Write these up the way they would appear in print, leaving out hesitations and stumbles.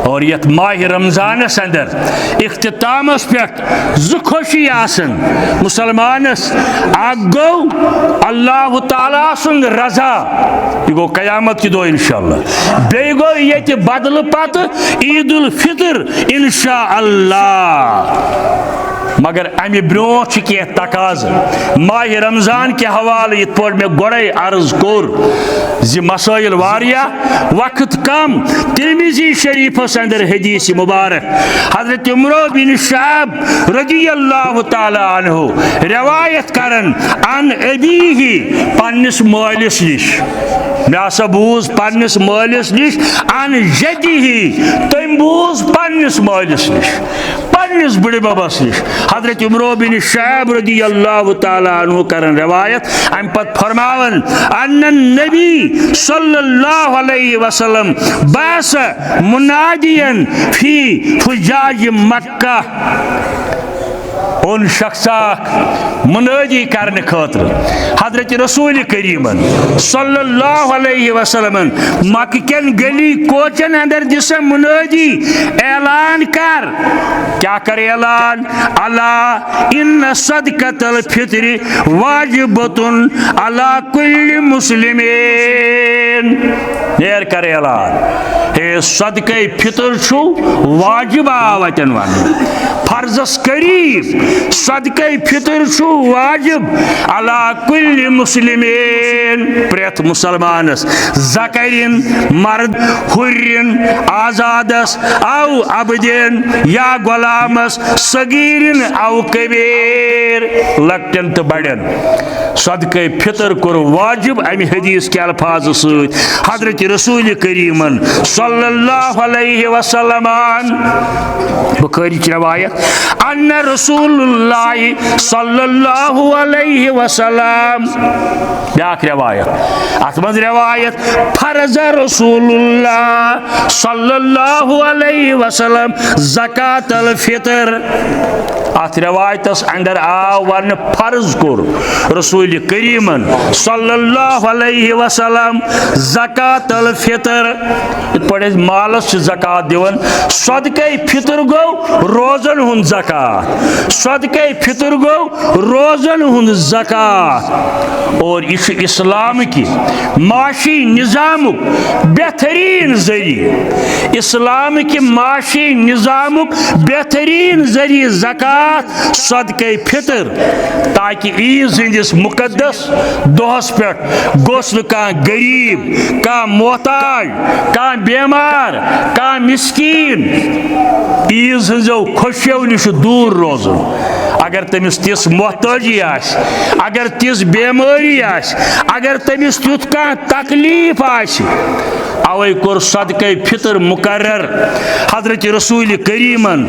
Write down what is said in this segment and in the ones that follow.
और यत माह रमजानस अंदर इख्तितामस पे खुशी आसन मुसलमानस अख गो अल्लाह ताला सुंद रजा यह गो कयामत की दो इंशाअल्लाह बे गो ये बदल पत ईद उल फितर इंशा अल्लाह मगर अमि ब्रो कह तकाज माह रमजान के हवाले इत पे मे गोड़े अर्ज कोर जि मसाइल वारिया वक्त कम तिरमिजी शरीफस अंदर हदीस मुबारक हजरत उमर बिन शाब रज़ियल्लाहु ताला अन्हु रवायत करन अन अबीही पन्निस मालिस निश मे हसा बूज पन्निस मालिस निश अन जदीही तम बूज पन्निस मालिस निश पन्निस बड़े बाबस निश हजरत उमर बिन शाब रज़ियल्लाहु ताला अन्हु करन रवायत अम पत फरमावन अन्न नबी सल्लल्लाहु अलैहि वसल्लम बास मुनादियन फी फुजाज मक्का उन शख्सा मुनादी करने खातिर हजरत रसूल करीमन सल्लल्लाहु अलैहि वसल्लम मक्कन गली कोचन अंदर दिस मुनादी ऐलान कर क्या कर ऐलान अला इन सदक़तल फित्र वाजिबतुन अला कुल्लि मुस्लिमीन नेर कर ऐलान हे सदक़े फित्र छु वाजिब आवतन वन फर्जस करीब सदक़े फित्र छु वाजिब अला कुल्लि मुस्लिमीन प्रेत मुसलमानस ज़करिन मर्द हुर्रिन आजादस औ अबदिन या गुलामस सगीरिन औ कबीर लक्टन तो बड़न सदक़े फित्र कोर वाजिब अमि हदीस के अल्फाज सत हजरत रसूल करीमन सल्लल्लाहु अलैहि वसल्लम बुखारी की रवायत अन्ना रसूलुल्लाह सल्लल्लाहु अलैहि वसल्लम ब्याक रवायत अतमज रवायत फरज रसूलुल्लाह सल्लल्लाहु अलैहि वसल्लम ज़कात अल फितर अत रवायतस अंदर आ वन फर्ज कोर रसूल करीमन सल्लल्लाहु अलैहि वसल्लम ज़कात अल फितर पड़े मालस ज़कात दिवन सदक़े फितर गो रोजन हुन ज़कात सदक़े फितर गो रोजन हुन ज़कात और इस इस्लाम की माशी निज़ाम बेहतरीन ज़रिए इस्लाम की माशी निज़ाम बेहतरीन ज़रिए ज़कात सदक़े फितर ताकि ईद हिंदिस मुकद्दस दोहस पे गोस कह गरीब कह मोहताज कह बेमार कह मिस्कीन ईद हजो खुशियों निश दूर रोजन अगर तमिस तिस मोहताजी आस अगर तिस बेमारी आस अगर तमिस तुथ कह तकलीफ आस अवै कोर सदक़े फितर मुकर्रर हजरत रसूल करीमन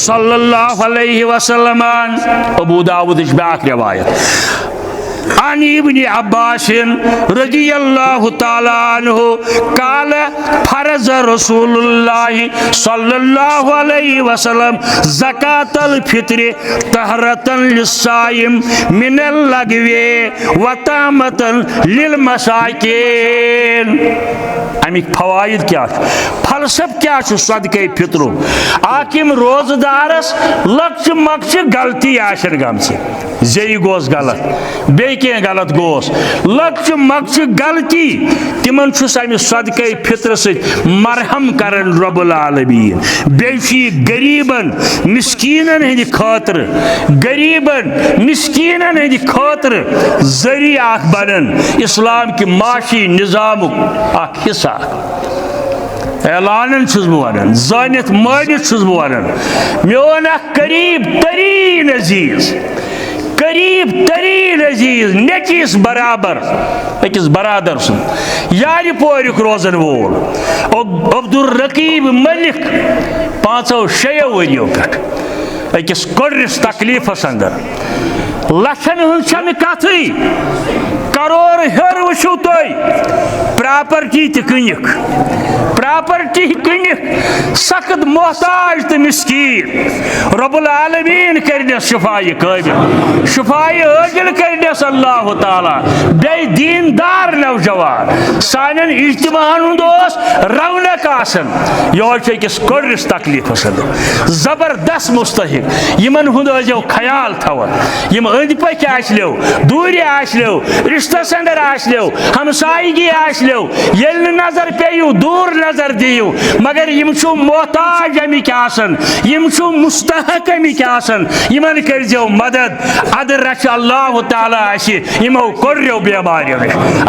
सल्लल्लाहु अलैहि वसल्लम अबू दाऊद ब्याक रवायत अन इब्न अब्बास रज़ियल्लाहु ताला अन्हु काल फरज रसूलुल्लाह सल्लल्लाहु अलैहि वसल्लम ज़कातल फित्र तहरतन लिस्साइम मिनल लगवे व तामतन लिल मसाकिन अमिक फवाइद क्या फलसफ क्या सदक़े फित्रो आकिम रोजदारस लक्ष मक्ष गलती आशन गमस जे गोस गलत बे क्या गलत गोस लक्ष मक्ष गलती तिमन अमिस सदक़े फित्र से मरहम करन रब्बुल आलमीन बेशी गरीबन मिस्कीनन हंद खातिर गरीबन मिस्कीनन हंद खातिर जरिया बनन इस्लाम की माशी निज़ाम हिस्सा ऐलान वन जानित मानित वन मोन करीब तरीन अजीज नचीस बराबर अकिस बरादर सुन यार पोरुक रोजन वोल अब्दुल रकीब मलिक 5-6 वरियों पे अकिस कड़िस तकलीफस अंदर लक्षन हन कथ करोड़ हेर वो तुम प्रॉपर्टी तनिक प्रॉपर्टी कन सख्त मोहताज तो मिस्कीन रब्बुल आलमीन करनस शिफाए कामिल शिफाए आजिल करनस अल्लाह ताला बे दीनदार नौजवान सानन इज्तिमाहन हुंद रौनक आसन यह अकिस कड़िस तकलीफ जबरदस्त मुस्तहिक यमन हुंद आजो ख्याल थवन यम अंद पक आसलो दूर आसलो रिश्तस अंदर आसलो हमसायगी आसलो येल नजर पेयू दूर नजर दियो मगर यम छु मोहताज अमिक आसन यम छु मुस्तहक अमिक आसन यमन करजो मदद अदर रच अल्लाह ताला आसि यमो कोर्यो बेमारियो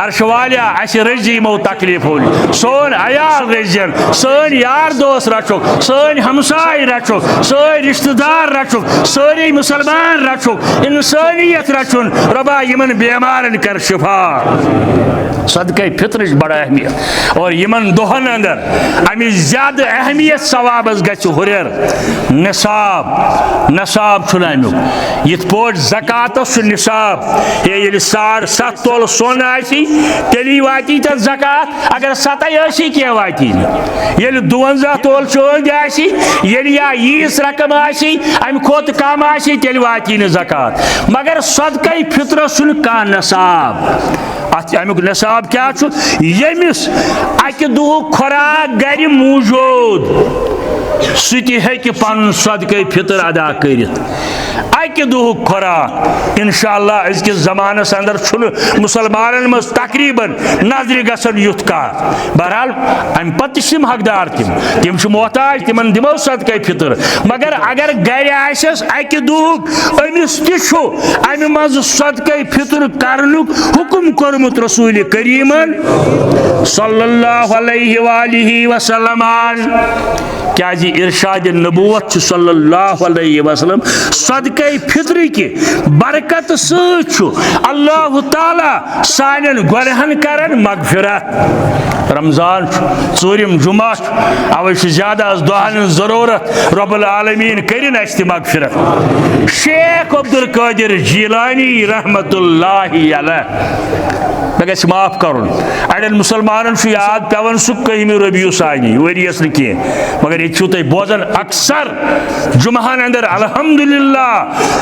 अर्श वालिया आसि रजी यमो तकलीफो सोन अयाल रजन सोन यार दोस्त रचुक सोन हमसाय रचुक सोन रिश्तेदार रचुक सोनी मुसलमान रचुक इंसानियत रचुन रबा यमन बेमारन कर शिफा सदका फित्र बड़ा अहमियत और यमन दोहन अंदर अमि ज्यादा अहमियत सवाबस गछ हुरर निसाब नसाब छुन अमुक यिथ पोट ज़कातस निसाब ये 7.5 तोल सोन आसी तेली वाती त ज़कात अगर 7 आसी के वाती ये 52 तोल चोद आसी ये या 20 रकम आसी अम खोत कम आसी तेल वाती न ज़कात मगर सदका फित्र सुन का नसाब अमुक नसाब क्या यमिस अकि दुह खुराक गर मौजूद सह पन सदका फित्र अदा कर अकि दुह खुराक इंशाअल्लाह अज़किस ज़मानस अंदर मुसलमानन मज तकरीबन नजर गसन युथ कत बहरहाल अम पत हकदार तिम मोहताज तिमन दिमो सदका फित्र मगर अगर गर आसस अकि दुह अमिस तम मज सदका फित्र करनुक हुकुम कोरमुत रसूल करीमन सल्लल्लाहु अलैहि वसल्लम क्या जी इरशाद नबूवत सल्लल्लाहु अलैहि वसल्लम सदका फित्र की बरकत सु अल्लाह ताला सानन गुनहन करन मगफिरत रमजान चूरिम जुमा अवे ज्यादा दुहन जरूरत रब्बुल आलमीन करिन अस मगफिरत शेख अब्दुल कादिर जीलानी रहमतुल्लाहि अलैह मे गछ माफ करुन अड़न मुसलमान याद पेवन सह 1 रबीउ सानी वरियस न कह मगर ये तुम बोजन अक्सर जुमहन अंदर अल्हम्दुलिल्लाह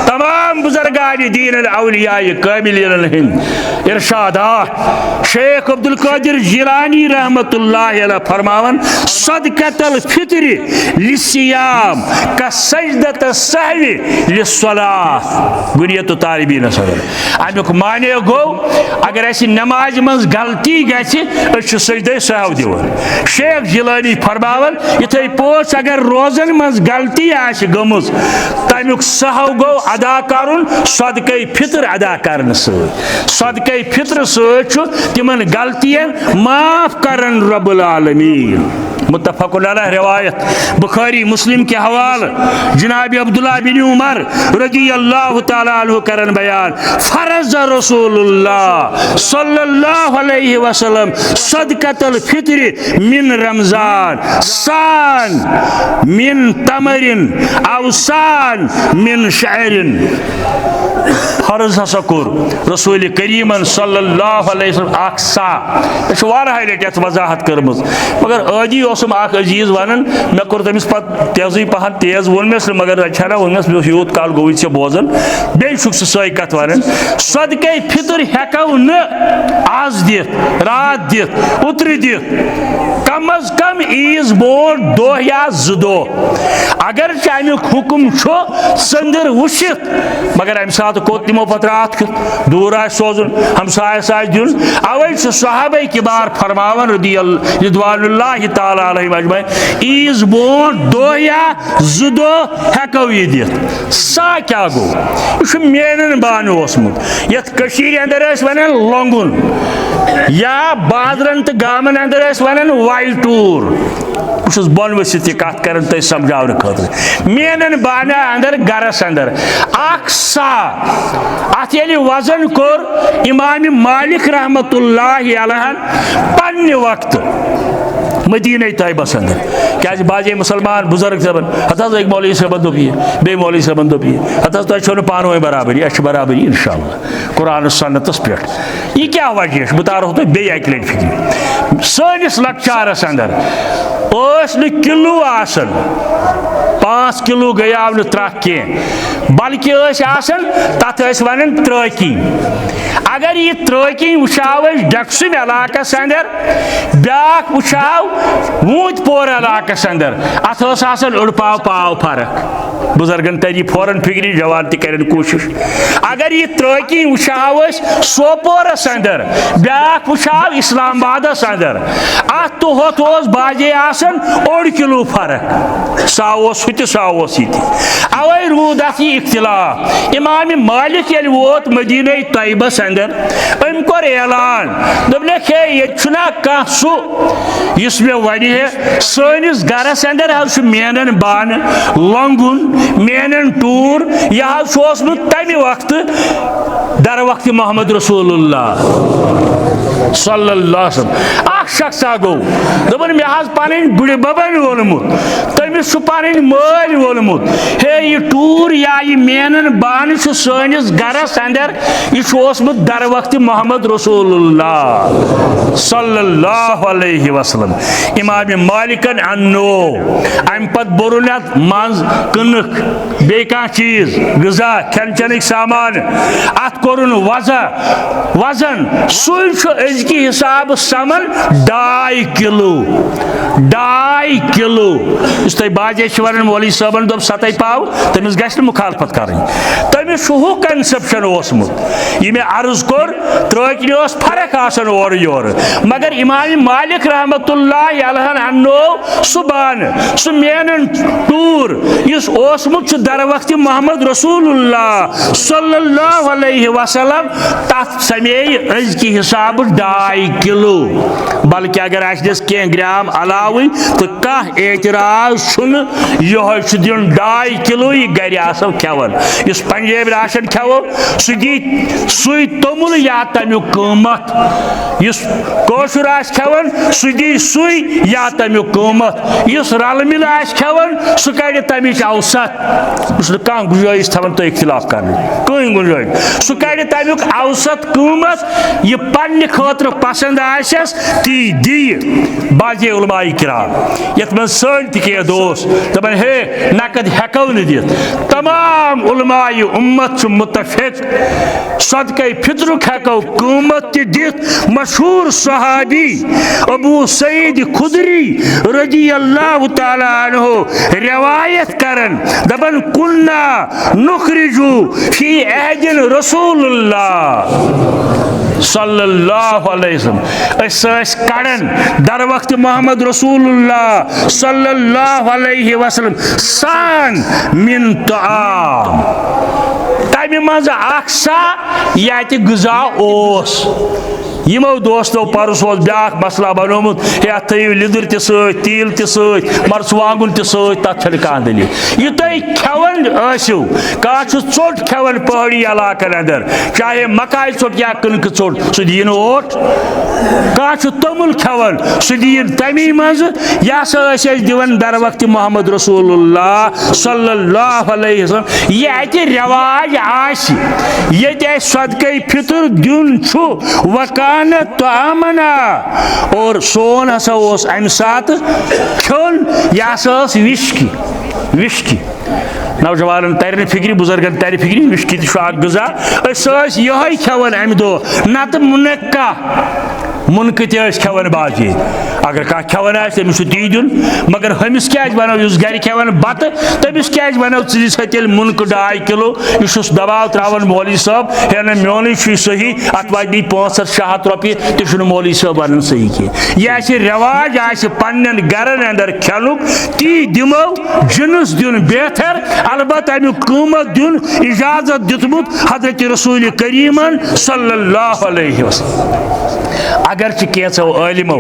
तमाम बुजुर्गान दीन औलिया कामिलीन हिंद इरशादात शेख अब्दुल कादिर जिलानी रहमतुल्लाहि अलैह फरमावन सदक़तुल फित्र लिसियाम का सजदत सहवी लिस्सलाह गुनियत तालिबीन सदर अमुक माने गो अगर ऐसी नमाज मज गलती गि सजदे सहव दिवन शेख जिलानी फरमावन इथे पोच अगर रोजन मज गलती आश गमुज तमुक सहव गो अदा करुन सदका फित्र अदा करन सदका फित्र तिमन गलतियन माफ करन रब्बुल आलमीन मुत्तफ़क़ुन अलैह रिवायत बुखारी मुस्लिम के हवाले जनाब अब्दुल्लाह बिन उमर रज़ी अल्लाह तआला अन्हु करन बयान फरज़ रसूलुल्लाह सल्लल्लाहु अलैहि वसल्लम सदक़तुल फित्र मिन रमज़ान सान मिन तमरिन अवसान मिन शअरिन फर्ज हसा कोर रसूल करीमन सल्लल्लाहु अलैहि वसल्लम अक्सा वाराह लट वजाहत करमज मगर आदि अजीज वन मे कोर तमिस पत तेजी पहन तेज वोनमेस मगर अच्छा वोनमेस यूत काल गो से बोजन बे सही कत वन सदका फित्र हेको न आज दित रात दित उतर दित कम अज कम ईज बोर दो या 2 दह अगर अमुक हुकुम संदर वुशित मगर अम सात कोत तमो पत रात दूर आ सोजन हमसायस दिन अवे सहाबे किबार फरमावन रिदवानुल्लाहि ताला अलैहिम अजमईन ईज बोर 2 या 2 दह हेको यह दित सा क्या गो यह मेन बानु ओसमुत यथ कशीर अंदर वनान लोंगुन या बाजरन तो गामन अंदर वनान वाइल टूर बस बन वसित कत कर तुम समझाने खतर मेन बाना अंदर गरस अंदर अक्सा अत ये वजन कोर इमाम मालिक रहमतुल्लाहि अलैह पन्ने वक्त मदीना तैयबस अंदर क्या बाजे मुसलमान बुजुर्ग सबन हत एक मौलवी सबन दोप बे मौलवी सबन दोप हत तुम पान बराबरी अस बराबरी इंशाअल्लाह कुरान सन्नतस पे यह क्या वजह बह तारो तुम बे अक लट फिक्र सनिस लक्चारस अंदर किलो आसन 5 किलो गयाव न त्रह कह बल्कि तथ वन त्रकी अगर यह त्रकी वुचाव डक्सुम इलाकस अंदर ब्याक वुचाव वूतपोर इलाकस अंदर अत उड़पाव पाव फर्क बुजुर्गन तरी फौरन फिक्री जवान तक कोशिश अगर यह त्रकी वुचाव सोपोरस अंदर ब्याक वुचाव इस्लामाबादस अंदर अत तो बाजे ओड़ किलो फर्क सा अवे रूद इख्तिलाफ इमाम मालिक ये वोत मदीना तैयबस अंदर अम कोर ऐलान दोपक हे ये कह सह मे वन है सनिस गरस अंदर मेनन बान लंगुन मेनन टूर यह तमि वक्त दर वक्त मोहम्मद रसूलुल्लाह सल्लल्लाहु अलैहि वसल्लम शख्स गो दोपन मे पन बुढ़ बबन वोलमुत तमिस पन मल वोलमुत हे यह टूर या यह मेनन बान सनिस गरस अंदर यह दर वक्त मोहम्मद रसूलुल्लाह सल्लल्लाहु अलैहि वसल्लम इमाम मालिकन अन्नो अम पत बोरुन मज कनक बे चीज गजा खेन चन सामान अत कोरुन वजन सज़की हिसाब समन 2.5 किलो इस तुम बाजे वन मौलवी साहबन दोप सतह पाव तमिस गश मुखालफत कर तमिस हु कंसेप्शन ओसमुत यह मे अर्ज कोर त्रकनी फर्क आसान और योर मगर इमाम मालिक रहमतुल्लाह अलैहि अन्नो सुबान सह मेनन टूर इस ओसमुत दर वक्त मोहम्मद रसूलुल्लाह सल्लल्लाहु अलैहि वसल्लम तथ समे अजकी हिसाब 2.5 किलो बल्कि अगर आस कह ग्राम अलाव तो कह एतराज यह दिन 2.5 किलो यह गर खेवन इस पंजाब राशन खेवो सह दी सुई तोमुल या तमिक कीमत इस कोशुर खेवन सह दी सुई या तमिक कीमत इस रल मिल खेवन सह कड़ तमिच औसत कह गुंजाइश थवन तो इख्तिलाफ कर कहीं गुंजाइश सह कड़ तमिक औसत कीमत यह पन्ने खतर पसंद आसस ती दी बाजे उलमाए किराम यथ मन सन तक दोस दपन हे नकद हेको न दित तमाम उलमाए उम्मत मुतफिक सदक़े फितरुक हेको कीमत दित मशहूर सहाबी अबू सईद खुदरी रजी अल्लाह तआला अन्हु रिवायत करन दपन कुन्ना नुखरिजु फी अहदिन रसूलुल्लाह सल्लल्लाहु अलैहि वसल्लम कड़न दर वक्त मोहम्मद रसूलुल्लाह सल्लल्लाहु अलैहि वसल्लम सान मिन तआम तमि मज अक्सा याति गजा ओस यमो दोस्तों परस ब्या मसला बनोमुत हे थो लिदर तील मरचवांगुन तथ कह दलील यह तुम खेवन कह चोट खेवन पहाड़ी इलाकन अंदर चाहे मकाई चोट या कनक चोट सह दिन ओट कह तोमुल खेवन सह दिन तमी मज यह दिवन दर वक्त मोहम्मद रसूलुल्लाह सल्लल्लाहु अलैहि वसल्लम ये रिवाज ये सदक़े फितर दिन वका तो आमना और सोन हसा अम सात खोन यह विश्की नौजवान तर फिक्री बुजुर्गन तर फिक्री विश्की गजा यह खेवन अम दह नत मुनक्का मुनक खेवन बाजी अगर कह खेवन तमिस ती दिन मगर हमिस क्या बनो गर खेवन बत तमिस क्या बनो तेल मुनक 2.5 किलो यह दबाव त्रावन मौलवी साहब है ना मोन सही अत वा 500-600 रुपये तो मौलवी साहब वन सही कह यह रिवाज पन्न गरन अंदर खेनुक ती दिमो जिनस दिन बेहतर अलबत् अमुक कीमत दिन इजाजत दितमुत हजरत रसूल करीमन सल्लल्लाहु अलैहि वसल्लम अगर कैसो आलिमो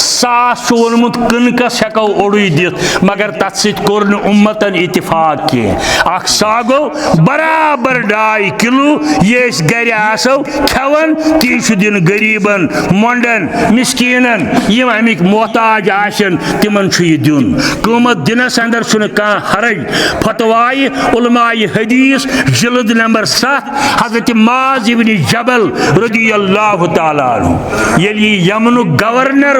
सास वोनमुत कनकस हेको ओडुई दित मगर तथ सत कोर न उम्मतन इत्तिफाक कह सा गो बराबर 2.5 किलो ये गर आसो खेवन ती दिन गरीबन मोंडन मिस्कीनन यम अमिक मोहताज आशन तिमन यह दिन कीमत दिनस अंदर हरज फतवाई उलमाई हदीस जिल्द नंबर 7 हजरत माज इब्न जबल रदियल्लाहु ताला अन्हु यलि यमनु गवर्नर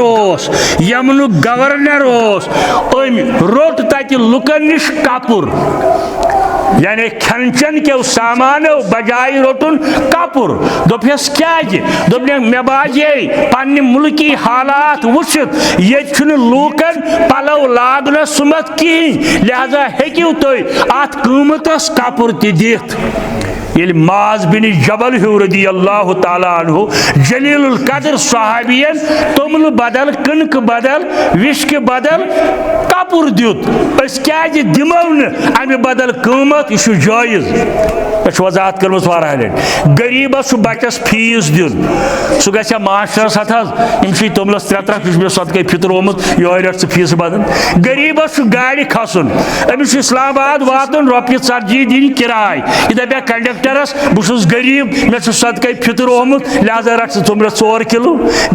रोट तत लुकन निश कपुर यानी खन चन के सामान बजाय रोटुन कपुर दोपस क्या दोपने मे बाजे पन्ने मुल्की हालात वुचित ये लूकन पलव लागन सुमत कहीं लिहाजा हेकिव तुम अत कीमतस कपुर दित ये माज बिन जबल रदियल्लाहु ताला अन्हु जलीलुल कद्र सहाबियन तोमल बदल कनक बदल विश्क बदल कपुर दित क्या दिमो अमे बदल कीमत यह जायज वजाहत कर गरीबस बचस फीस दिन सह ग मास्टरस हथ तोमलस 3 सदक़े फितर ओमुत ये रट फीस बदल गरीबस गाड़ी खसन अमिस इस्लामाबाद वातन रोपये 40 दिन किराय यह दपे कंडक्टरस बहुत गरीब मे सदक़े फितर ओमुत लिहाजा रट तोमलस 4 किलो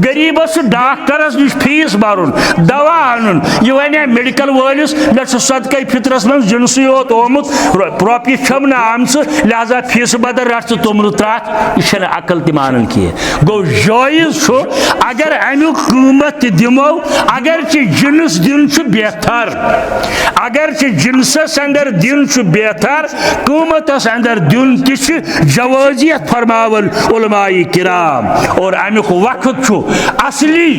गरीबस डॉक्टरस निश फीस भरुन दवा अन यह वन मेडिकल वलिस मे सदक़े फितरस मन जिनस योत ओमुत रोपये छमन आम लिहाजा फीस बदल रट तोमल त्राथ यह अकल त मानन कह गो जायज अगर अमुक कीमत दिमो अगर जिनस दिन बेहतर अगर जिनसस अंदर दिन बेहतर कीमतस अंदर दिन तवाजियत फरमावन उलमाई किराम और अमुक वक्त असली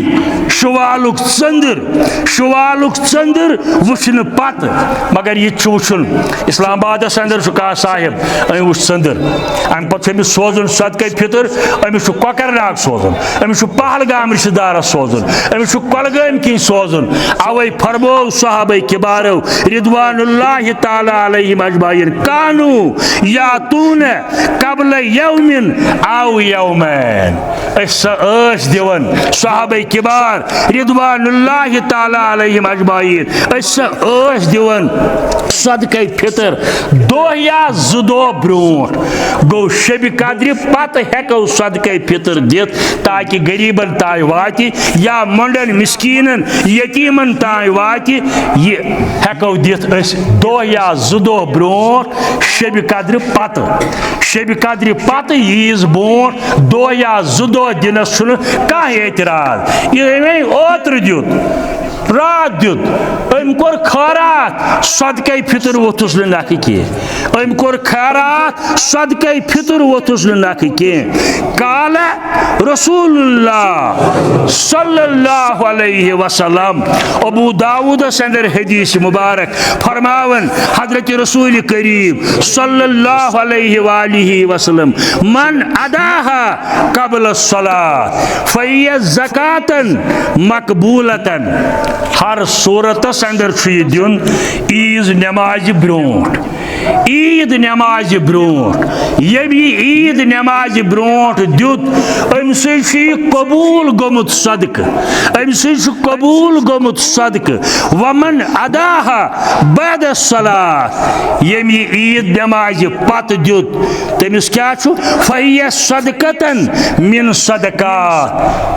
शुवालुक चंदर वुचन पत मगर यह वुचन इस्लामाबाद अंदर कह साहिब अम वो चंदर अम पे सोजन सदक़े फितर अमिस कोकरनाग सोजन अमिस पहलगाम रिश्तेदार सोजन अमिस कोलगाम कि सोजन अवे फरमो सहाबे किबारो रिदवानुल्लाहि ताला अलैहिम अजमाइन कानू यातून कबल यौमिन आव यौमैन दिवन सहाबे किबार रिदवानुल्लाहि ताला अलैहिम अजमाइन दिवन सदक़े फितर दो या 2 दो ब्रोट गो शब कद्र पत हेको सदक़े फितर दित ताकि गरीबन ताय वात या मंडन मिस्कीनन यतीमन ताय वात यह हेको दित 2 या 2 दो ब्रोट शब कद्र पत यीज बोट 2 या 2 दो दिनस कह एतराज यह ओत्र दित रात दित अम कोर खैरात सदक़े फितर वोथुस नख कह अम कोर खैरात सदक़े फितर वोथुस नख कह काल रसूलुल्लाह सल्लल्लाहु अलैहि वसल्लम अबू दाऊद अंदर हदीस मुबारक फरमावन हजरत रसूल करीम सल्लल्लाहु अलैहि वसल्लम मन अदाहा कबल सलात फहिय ज़कातन मकबूलतन हर सूरतस अंदर दिन ईद नमाज ब्रोट ईद नमाज ब्रोट यमि ईद नमाज ब्रोट दुत अम कबूल गोमुत सदक अम कबूल गोमुत सदक वमन अदाहा बाद सलात यमि ईद नमाज पत दुत तमिस क्या फहिय सदकतन मिन सदकात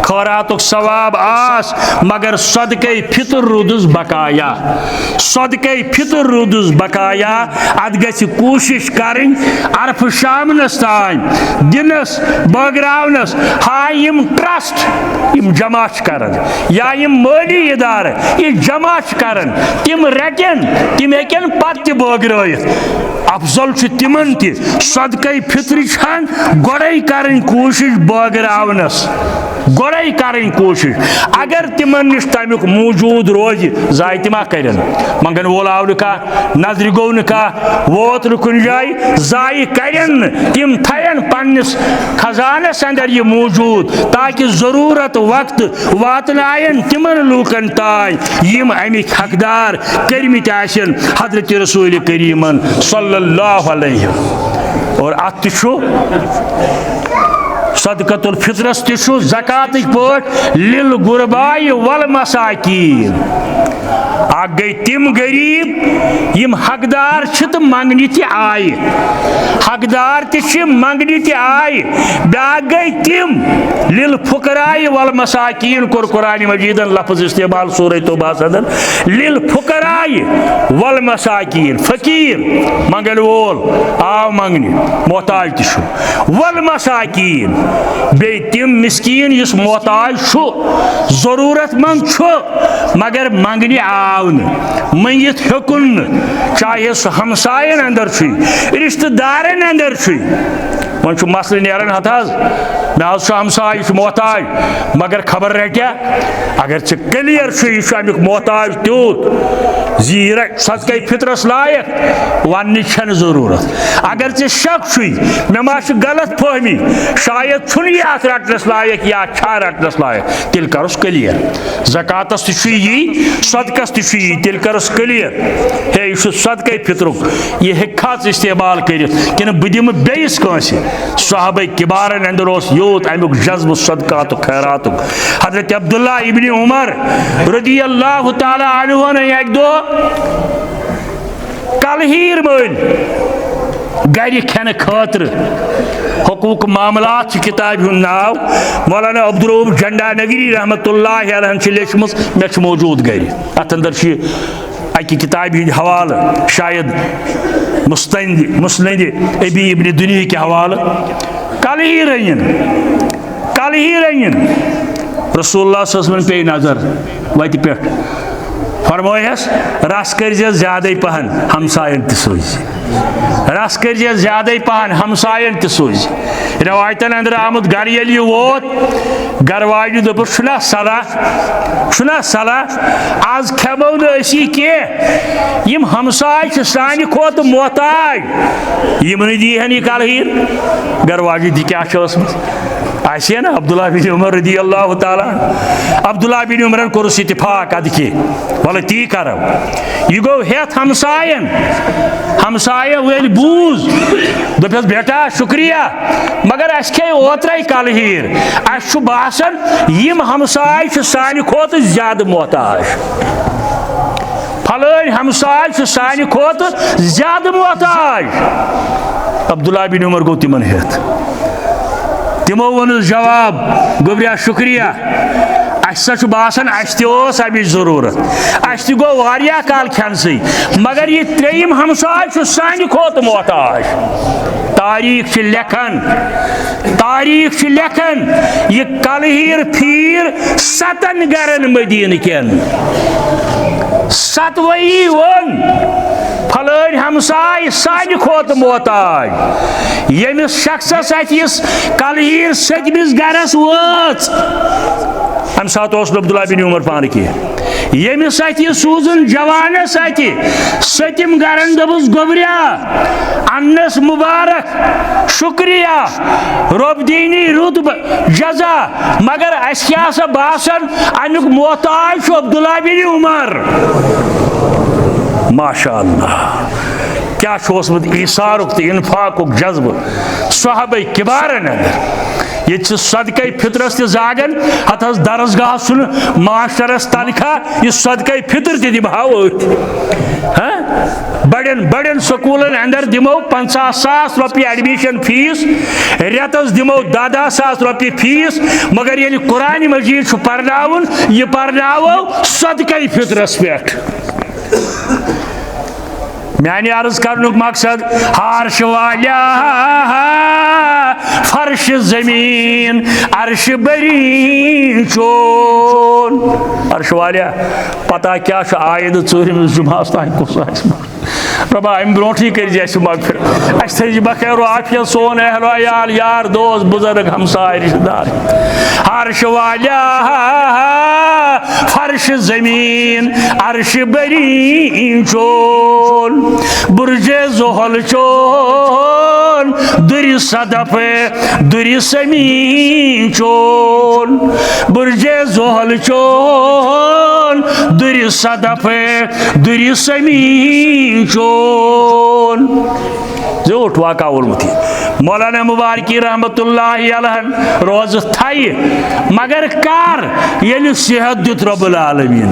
खैरातुक सवाब आस मगर सदक़े फितर रूदुस बकाया सदक़े फितर रूदुस बकाया अत गछि कोशिश करें अरफ शामनस तान दिनस बगरावनस हाँ यम ट्रस्ट यम जमा करन या यम माली इदार यह जमा करन तिम रटन तिम हेकन पत बगरायित अफजल तिमन सदक़े फितर छान गोड़े करें कोशिश बगरावनस गोड़े करें कोशिश अगर तिमन निश तमुक मौजूद रोज जाय तिमा करन मंगन वोल आव कह नजर गो कह वोत कुन जाय जाय करन तिम थयन पन्निस खजानस अंदर यह मौजूद ताकि जरूरत वक्त वातनायन तिमन लूकन ताय यम अमिक हकदार करमित आसन हजरत रसूल करीमन सल्लल्लाहु अलैहि और अत सदकतुल फित्रस तिशु ज़कात पट लिल गुरबाय वल मसाकीन। आ गई तिम गरीब यम हकदार तो मंगनी ति आय, हकदार ति मंगनी ति आय। ब्या गई तिम लिल फुकराय वल मसाकीन कोर कुरान मजीदन लफ्ज इस्तेमाल सूरह तौबा सदर लिल फुकराय वल मसाकीन। फकीर मंगल वोल आव मंगनी मोहताज तिशु वल मसाकीन बे तिम मिस्कीन इस मोहताज छु जरूरतमंद छु मगर मंगनी आव मंगित हेकुन चाहे सह हमसायन अंदर रिश्तेदारन अंदर वन मसल नेरान हत मे हमसाय मोहताज मगर खबर रट्या अगर क्लियर अमुक मोहताज त्यूत जीर सदक़े फित्रस लायक वन जरूरत। अगर शक मे मा गलत फहमी शायद छुन यह रटनस लायक या छा रटनस लायक तेल करस क्लियर। ज़कातस यी सदकस यी तेल करस क्लियर हे यह सदक़े फितरुक यह हेक्खा इस्तेमाल कर कि बह दिम बेस कंसे। सहाबे किबारन अंदर यूत अमुक जज्ब सदकात खैरात। हजरत अब्दुल्ला इब्न उमर रदी अल्लाह तआला अन्हु ने एक दो कलहीर मल गर खेन खतर हकूक मामलात किताब नाव मौलाना अब्दुल झंडा नगरी रहमतुल्लाह अलैहि लेचम मे मौजूद गर अत अंदर अकि किताब हंद हवाल शायद मुस्नद अबी इब्न दुनिया के हवाल कल ही रयन रसूलुल्लाह सल्लल्लाहु अलैहि वसल्लम पे नजर वत पे फरमायस रस कर ज्यादा पहन हमसायन तोज रस कर ज्यादा पहन हमसायन तोज। रवायतन अंदर आमुद गर ये वोत गर वाजि दोपुना सला आज खेमो नसी कह यम हमसाय सानि खोत मोहताज यम दीहन यह कलहीर गर वाजि दी क्या आसे ना अब्दुल्ला बिन उमर रदी अल्लाह ताला। अब्दुल्ला बिन उमरन कोरस इत्तिफाक अद कि वल ती करो यह गो हेत हमसायन हमसाय वेल बूज दोपस बेटा शुक्रिया मगर अस खे ओत्र कलहीर अस बासन यम हमसाय सानि खोत ज्यादा मोहताज फलन हमसाय सानि खोत ज्यादा मोहताज। अब्दुल्ला बिन उमर गो तिमन हेत तिमो वन जवाब गोब्रिया शुक्रिया अस बासन अमिच जरूरत अस गो वारिया काल खेनसै मगर यह त्रेयम हमसाय सानि खोत मोहताज। तारीख लेखन यह कलहीर फीर 7 गरन मदीन केन 7वही वन फलन हमसाय सानि खोत मोहताज। यमिस शख्सस अतिस कलहीर 7मिस गरस वच अम सात अब्दुल्ला बिन उमर पान कह यमिस अति सूजन जवानस अति 7 गरन दबुस गोबरिया अन्नस मुबारक शुक्रिया रब दीनी रुत जजा मगर अस क्या बासन अमुक मोहताज अब्दुल्ला बिन उमर। माशाअल्लाह क्या ईसारुक तो इन्फाकुक जज्ब सहाबे किबारन अंदर ये सदक़े फित्रस जागन हत दरसगाह सुन माशरस तनख्वाह यह सदक़े फित्र त दिमहाव बड़न स्कूलन अंदर दिमो 50,000 रुपये एडमिशन फीस रेतस दिमो 10,000 रुपये फीस मगर ये कुरान मजीद पर्नावन यह पर्नावो सदक़े फित्रस पे। मैंने अर्ज करनुक मकसद हार्श वाल्या फर्श जमीन अर्श बरी चोन अर्श वाल्या पता क्या आयद 4 जुमास तान कुस रबा अम ब्रोठी कर मगफिर अस थी बखैर आफियत सोन अहल अयाल यार दोस्त बुजुर्ग हमसाय रिश्तेदार अर्श वाल्या फर्श जमीन अर्श बरी चोन बुर्जे जोहल चोन दुरी सदफ दुरी समी चोन बुर्जे जोहल चोन दुरी सदफ दुरी समी चोन जोट वाका वोलमुत मौलाना मुबारकी रहमतुल्लाहि अलैह रोज थाई मगर कर ये सेहत दुत रब्बुल आलमीन,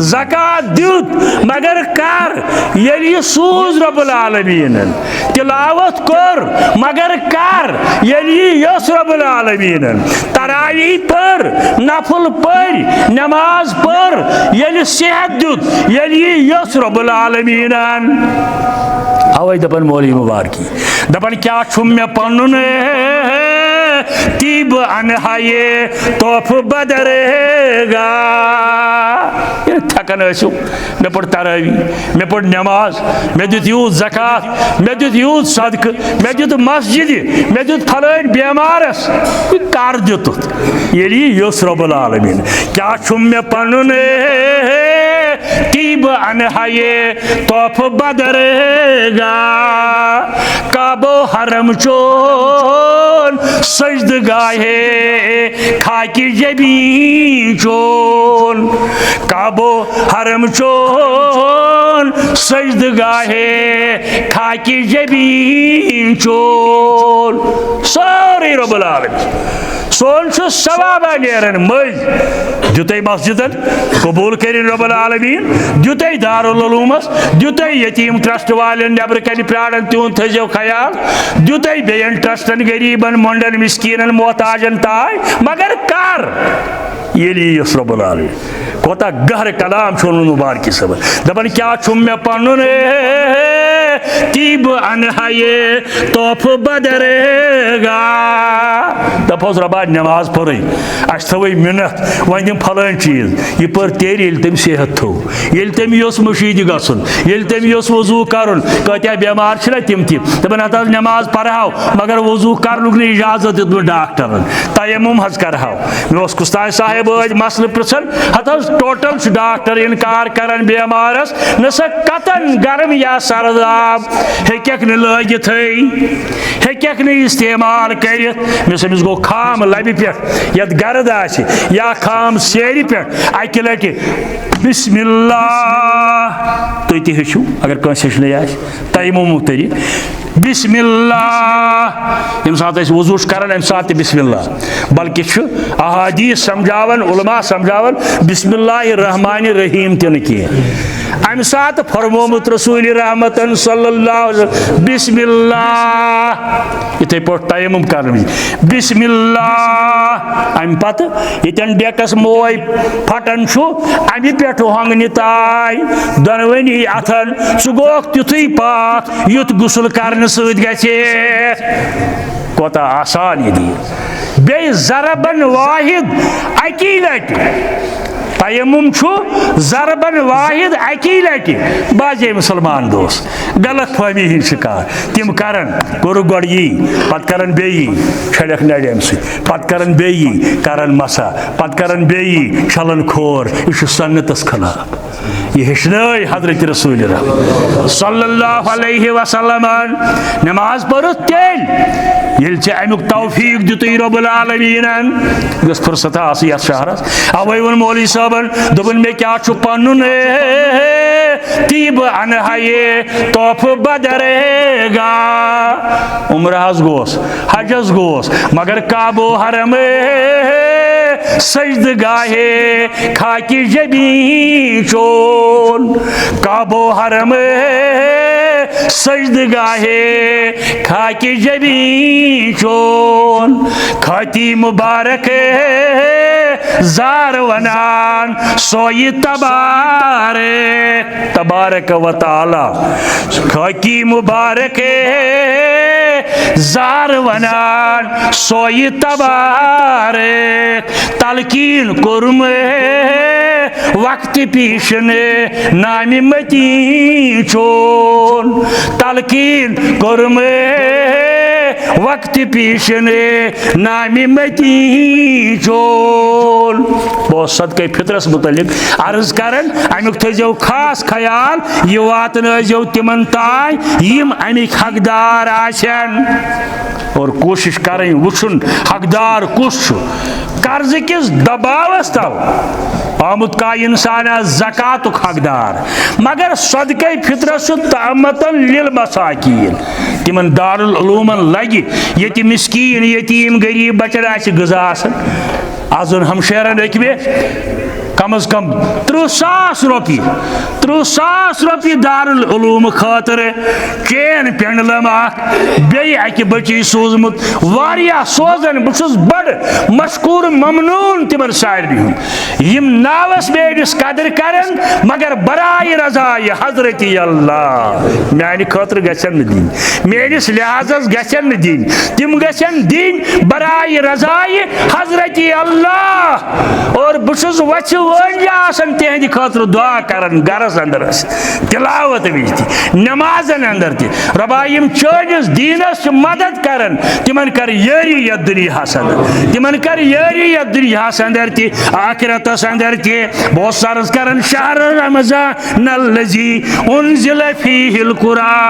ज़कात दुत मगर कर ये सूज रब्बुल आलमीन, तिलावत कर मगर कर ये यस रब्बुल आलमीन, तरावी पर नफल पर नमाज पर ये सेहत दुत ये यस रब्बुल आलमीन। अवै दपन मौलवी मुबारकी दपन क्या छुम मे पनुन तीब अनहाये तोफ बदरेगा। थकन मे पढ़ तरावी, मे पढ़ नमाज, मे दुत यूत ज़कात, मे दुत यूत सदक, मे दुत मस्जिद, मे दुत फलान बेमारस कर दुत ये युस रब्बुल आलमीन। क्या छुम मे पनुन तीब अनहाये तोफ बदरेगा। काबो हरम चोन सजदगाहे खाकी जबी चोन, काबो हरम चोन सजदगाहे खाकी जबी चोन। सारे रब्बुल आलमीन सोन सवाब नेरन मज दुत मस्जिदन कबूल करिन रब्बुल आलमीन, दुत दारुल उलूमस, दुत यतीम ट्रस्ट वालन नबर कन प्राणन तुन थो ख्याल, दुत बेन ट्रस्टन गरीबन मंडन मिस्कीनन मोहताजन ताय मगर कर ये रब्बुल आलमीन। कोता गहर कलाम मुबारकी सब दपन क्या छुम मे पनुन तीब अनहाये तोफ बदरेगा। दपोस रबा नमाज पढ़ अस थवे मिनत वन दिम फलान चीज यह पर तेरे तम सेहत थो, ये तम योस मशीद गसन, ये तम योस वजू कर कत्या बेमार तम दपान हत नमाज पढ़ाओ मगर वजू कर इजाजत दित डॉक्टरन, तयम्मुम हज करहाओ। मे कुस्तान साहेब मसल पृछन हत टोटल डॉक्टर इनकार करान बेमारस नसा कतन गर्म या सर्द आब हेक लगित हेक इस्तेमाल कर मिस गो खाम लबि पे यत गर्द आसि या खाम सेरि पे अकि लटि बिस्मिल्लाह तुम तु हेचु अगर कंस हेचन आसि तयम्मुम तरी बिस्मिल्लाह यम सात वजू करान अम सात बिस्मिल्लाह बल्कि अहादीस समझावन उलमा समझावन बिस्मिल्लाह रहमान रहीम तन कह अम सात फरमोमुत रसूल रहमतन सल्लल्लाहु अलैहि वसल्लम बिस्मिल्लाह इथे पट तयम्मुम कर बिस्मिल्लाह अम पत यतन डेकस मोय फटन छु अमि पेठ हंगनि ताय दनवनी अथन सु गोक तिथुई पाक युत गुसल करन सद गछे कोता आसान यदि बे ज़रबन वाहिद अकी लट तयम्मुम छु ज़रबन वाहिद अकी लटि बाजे मुसलमान दोस गलत फहमी हिंद शिकार तिम करन कोर गोड़ यी पत करन बेयी छड़क नड़म पत करन बेयी करन मसा पत करन बेयी छलन खोर यह सन्नतस खिलाफ यह हेचनाय हजरत रसूल सल्लल्लाहु अलैहि वसल्लम नमाज पढ़ तेल ये अमुक तौफीक दित रब्बुल आलमीन गस फुर्सत आस यथ शहरस अवै वन मौलवी साहबन दोपन मे क्या पनुन तीब अनहाये तोफ बदरेगा। उम्रहस गोस हजस गोस मगर काबो हरम सजदगाहे खाकी जबी चोन, काबो हरम सजदगाहे खाकी जबी चोन। खाती मुबारक जार वनान सोई तबारक तबारक व ताला खाकी मुबारक जार वनान सोई तबारक। तलकीन कुर्म वक्त पीशने नामी मती चोन, तलकीन कुर्म वक्त पीशने नामी मती चोन। बहुत सदक़े फित्रस मुतलिक अर्ज करन अमुक थो खास ख्याल यह वातन तिमन ताय यम अमिक हकदार आशन और कोशिश करें वुचुन हकदार कुस कर्ज किस दबावस तल आमुत का इंसान ज़कातुक हकदार मगर सदक़े फित्रस तअम्मतन लिल मसाकीन तिमन दारुल उलूमन लगे ये मिस्कीन यतीम गरीब बचर आसि ग़ज़ा आसन आज हमशेरन रखबे कम अज कम 30,000 रुपये दारुल उलूम खातर चेन पेंडलम बे बची सोजमुत वारिया सोजन बहुत बड़ मशकूर ममनून तिमन सारवी हुम नावस बेस कदर करन मगर बराए रजाए हजरत अल्लाह मानि खातर गन दिन मेस लिहाजस गन दिन तिम गन दिन बराए रजाए हजरत अल्लाह और बहुत वच वन तिहद खातर दुआ करन गरस अंदर तिलावत विज नमाजन अंदर रबाइम चोनिस दीनस मदद करन तिमन कर यारी यथ दुनियास अंदर तिमन कर यारी यथ दुनियास अंदर आखिरतस अंदर बहुत सर्ज करन शहर रमज़ान अल्लज़ी उन्ज़िल फ़ीहिल कुरान।